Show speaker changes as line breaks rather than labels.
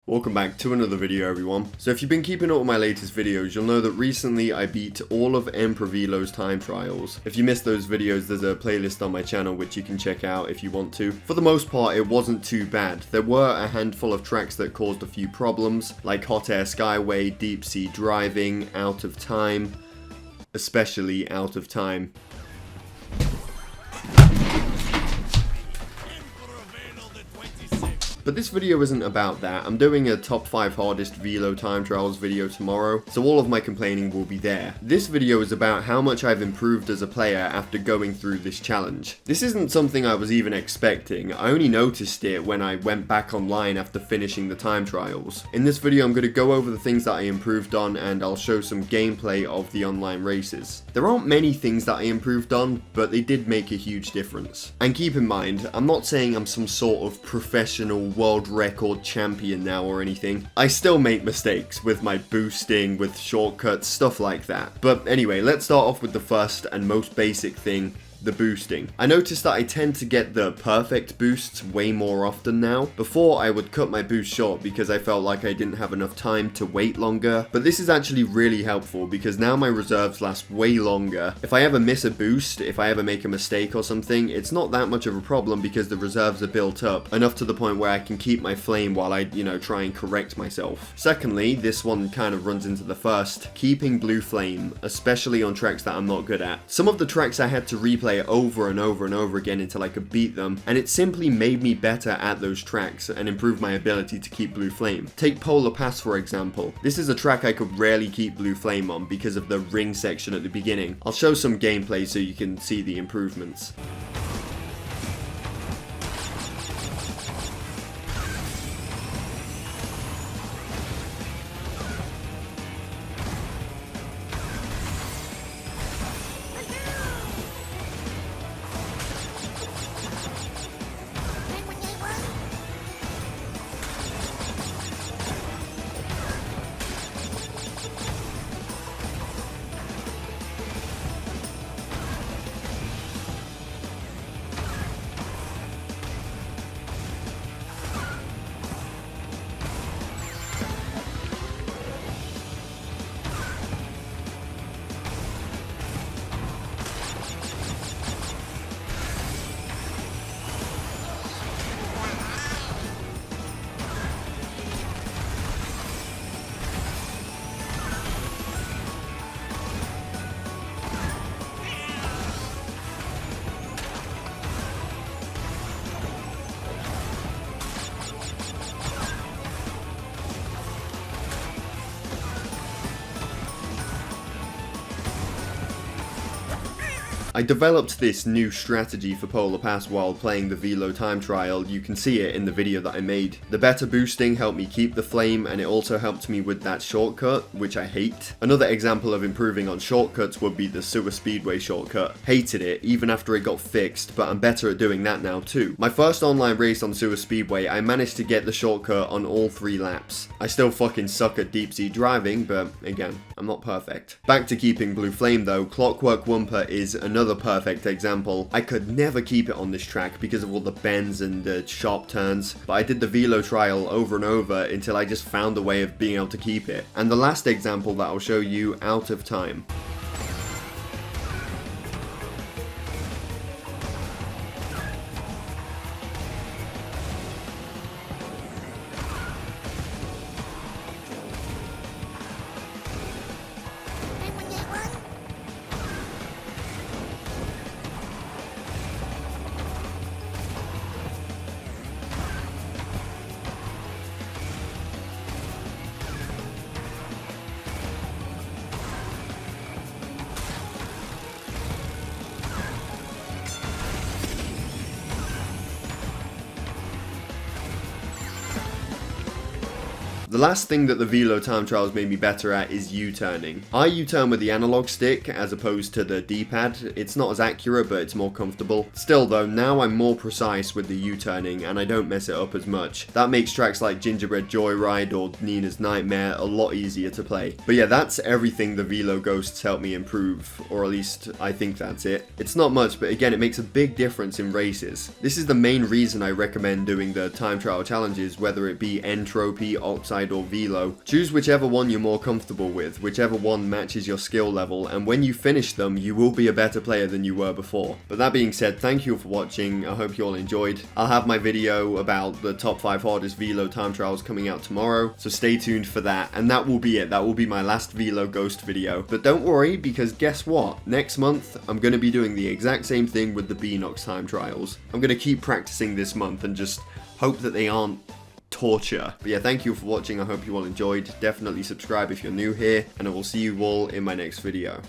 Welcome back to another video, everyone. So if you've been keeping up with my latest videos, you'll know that recently I beat all of Emperor Velo's time trials. If you missed those videos, there's a playlist on my channel which you can check out if you want to. For the most part, it wasn't too bad. There were a handful of tracks that caused a few problems, like hot air skyway, deep sea driving, out of time, especially out of time. But this video isn't about that. I'm doing a top 5 hardest Velo time trials video tomorrow, so all of my complaining will be there. This video is about how much I've improved as a player after going through this challenge. This isn't something I was even expecting. I only noticed it when I went back online after finishing the time trials. In this video I'm going to go over the things that I improved on, and I'll show some gameplay of the online races. There aren't many things that I improved on, but they did make a huge difference. And keep in mind, I'm not saying I'm some sort of professional world record champion now or anything. I still make mistakes with my boosting, with shortcuts, stuff like that. But anyway, let's start off with the first and most basic thing, the boosting. I noticed that I tend to get the perfect boosts way more often now. Before, I would cut my boost short because I felt like I didn't have enough time to wait longer, but this is actually really helpful because now my reserves last way longer. If I ever miss a boost, if I ever make a mistake or something, it's not that much of a problem because the reserves are built up enough to the point where I can keep my flame while I, try and correct myself. Secondly, this one kind of runs into the first, keeping blue flame, especially on tracks that I'm not good at. Some of the tracks I had to replay over and over and over again until I could beat them, and it simply made me better at those tracks and improved my ability to keep blue flame. Take Polar Pass for example. This is a track I could rarely keep blue flame on because of the ring section at the beginning. I'll show some gameplay so you can see the improvements. I developed this new strategy for Polar Pass while playing the Velo time trial. You can see it in the video that I made. The better boosting helped me keep the flame, and it also helped me with that shortcut, which I hate. Another example of improving on shortcuts would be the Sewer Speedway shortcut. Hated it, even after it got fixed, but I'm better at doing that now too. My first online race on Sewer Speedway, I managed to get the shortcut on all 3 laps. I still fucking suck at deep sea driving, but again, I'm not perfect. Back to keeping blue flame though, Clockwork Wumpa is another perfect example. I could never keep it on this track because of all the bends and the sharp turns, but I did the Velo trial over and over until I just found a way of being able to keep it. And the last example that I'll show you, out of time. The last thing that the Velo time trials made me better at is U-turning. I U-turn with the analog stick as opposed to the D-pad. It's not as accurate, but it's more comfortable. Still though, now I'm more precise with the U-turning and I don't mess it up as much. That makes tracks like Gingerbread Joyride or Nina's Nightmare a lot easier to play. But yeah, that's everything the Velo Ghosts helped me improve, or at least I think that's it. It's not much, but again, it makes a big difference in races. This is the main reason I recommend doing the time trial challenges, whether it be Entropy, Oxide or Velo. Choose whichever one you're more comfortable with, whichever one matches your skill level, and when you finish them, you will be a better player than you were before. But that being said, thank you for watching. I hope you all enjoyed. I'll have my video about the top 5 hardest Velo time trials coming out tomorrow, so stay tuned for that, and that will be it. That will be my last Velo Ghost video. But don't worry, because guess what? Next month, I'm going to be doing the exact same thing with the Beenox time trials. I'm going to keep practicing this month and just hope that they aren't torture. But yeah, thank you for watching. I hope you all enjoyed. Definitely subscribe if you're new here, and I will see you all in my next video.